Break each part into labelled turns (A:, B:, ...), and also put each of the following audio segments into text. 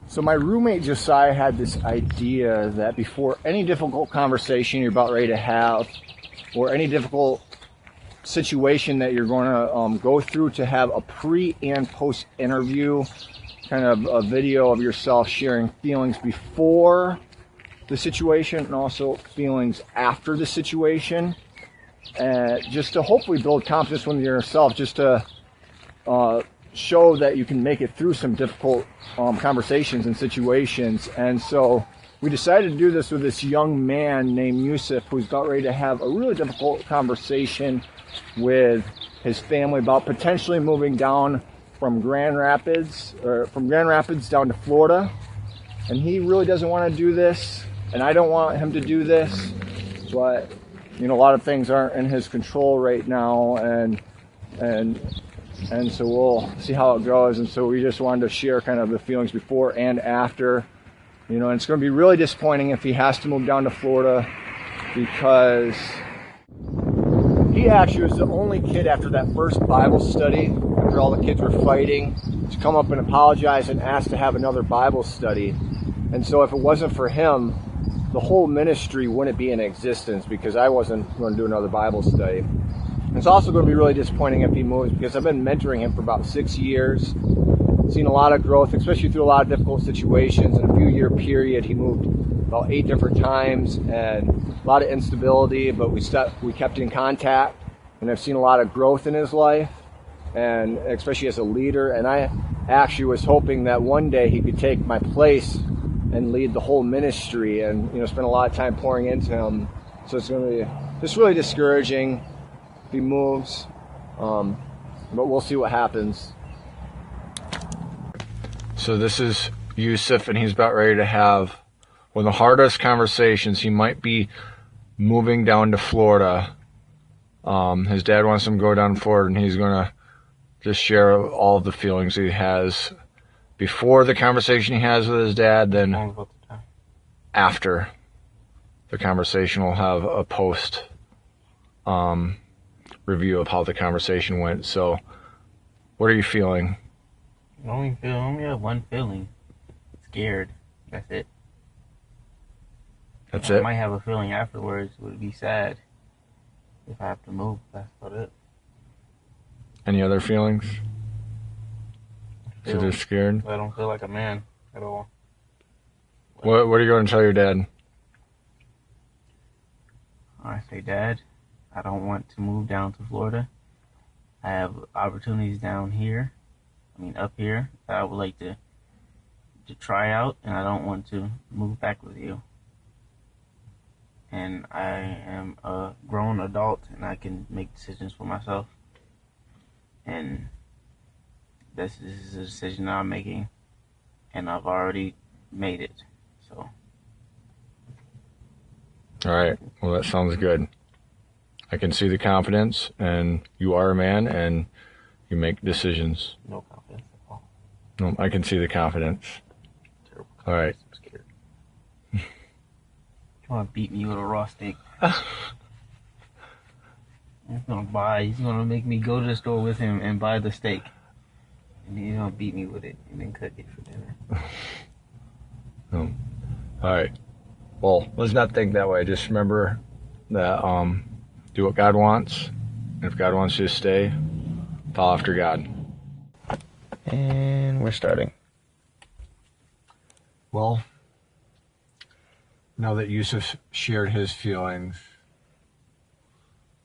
A: So my roommate Josiah had this idea that before any difficult conversation you're about ready to have, or any difficult situation that you're going to go through, to have a pre and post interview, kind of a video of yourself sharing feelings before the situation and also feelings after the situation, and just to hopefully build confidence within yourself, just to show that you can make it through some difficult conversations and situations. And so we decided to do this with this young man named Yusuf, who's about ready to have a really difficult conversation with his family about potentially moving down from Grand Rapids down to Florida. And he really doesn't want to do this, and I don't want him to do this, but a lot of things aren't in his control right now, and so we'll see how it goes. And so we just wanted to share kind of the feelings before and after. And it's going to be really disappointing if he has to move down to Florida, because he actually was the only kid after that first Bible study, after all the kids were fighting, to come up and apologize and ask to have another Bible study. And so if it wasn't for him, the whole ministry wouldn't be in existence, because I wasn't going to do another Bible study. It's also going to be really disappointing if he moves, because I've been mentoring him for about 6 years, seen a lot of growth, especially through a lot of difficult situations. In a few-year period, he moved about 8 different times, and a lot of instability, but we kept in contact, and I've seen a lot of growth in his life, and especially as a leader. And I actually was hoping that one day he could take my place and lead the whole ministry, and spend a lot of time pouring into him. So it's going to be just really discouraging if he moves, but we'll see what happens. So this is Yusuf, and he's about ready to have one of the hardest conversations. He might be moving down to Florida. His dad wants him to go down to Florida, and he's going to just share all of the feelings he has before the conversation he has with his dad, then after the conversation. We'll have a post review of how the conversation went. So what are you feeling?
B: I only have one feeling. Scared. That's it.
A: That's
B: I
A: it?
B: might have a feeling afterwards. Would it be sad if I have to move? That's about it.
A: Any other feelings? So they're scared?
B: I don't feel like a man at all.
A: What are you going to tell your dad?
B: I say, Dad, I don't want to move down to Florida. I have opportunities down here, up here, that I would like to try out, and I don't want to move back with you. And I am a grown adult, and I can make decisions for myself. And this is a decision I'm making, and I've already made it. So.
A: All right. Well, that sounds good. I can see the confidence, and you are a man, and you make decisions.
B: No confidence at all.
A: No, I can see the confidence.
B: Terrible confidence.
A: All right.
B: I'm scared. You want to beat me with a raw steak? He's gonna make me go to the store with him and buy the steak. And he's gonna beat me with it and then cook it for dinner.
A: All right. Well, let's not think that way. Just remember that do what God wants. And if God wants you to stay, follow after God.
B: And we're starting.
A: Well, now that Yusuf shared his feelings,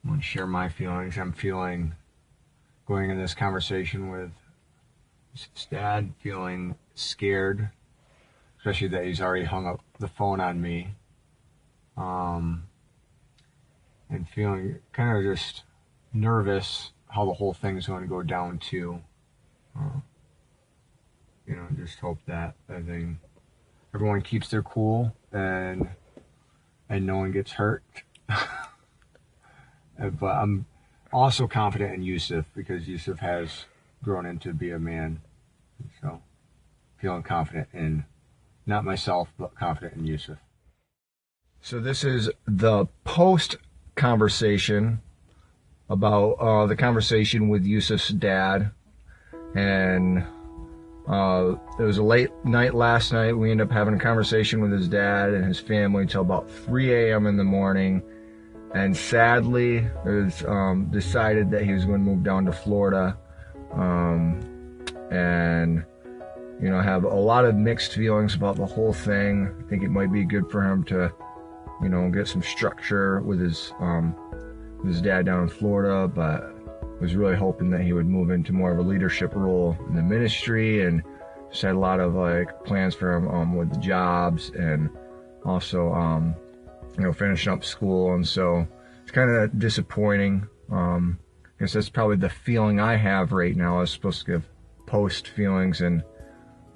A: I'm going to share my feelings. I'm feeling, going in this conversation with Yusuf's dad, feeling scared, especially that he's already hung up the phone on me, and feeling kind of just nervous how the whole thing's going to go down too. Just hope that everyone keeps their cool and no one gets hurt. But I'm also confident in Yusuf, because Yusuf has grown into be a man. So feeling confident in, not myself, but confident in Yusuf. So this is the post conversation about the conversation with Yusuf's dad, and It was a late night last night. We ended up having a conversation with his dad and his family until about 3 a.m. in the morning. And sadly, it was decided that he was going to move down to Florida. And, you know, I have a lot of mixed feelings about the whole thing. I think it might be good for him to, you know, get some structure with his dad down in Florida, but was really hoping that he would move into more of a leadership role in the ministry, and just had a lot of like plans for him with the jobs, and also you know, finishing up school. And so it's kind of disappointing. I guess that's probably the feeling I have right now. I was supposed to give post feelings and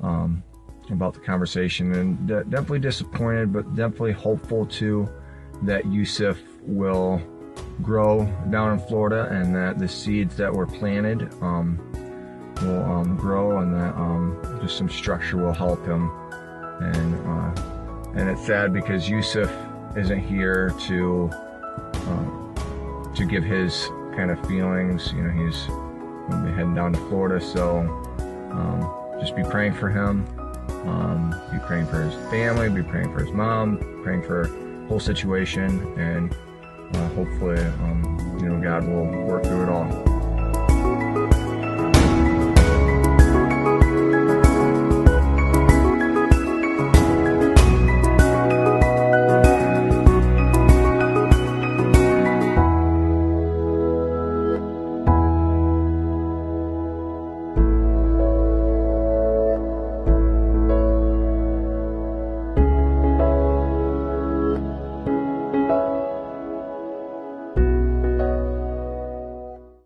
A: about the conversation, and definitely disappointed, but definitely hopeful too that Yusuf will grow down in Florida, and that the seeds that were planted will grow, and that just some structure will help him. And it's sad because Yusuf isn't here to give his kind of feelings. You know, he's going to be heading down to Florida, so just be praying for him. Be praying for his family, be praying for his mom, praying for the whole situation, and hopefully, you know, God will work through it all.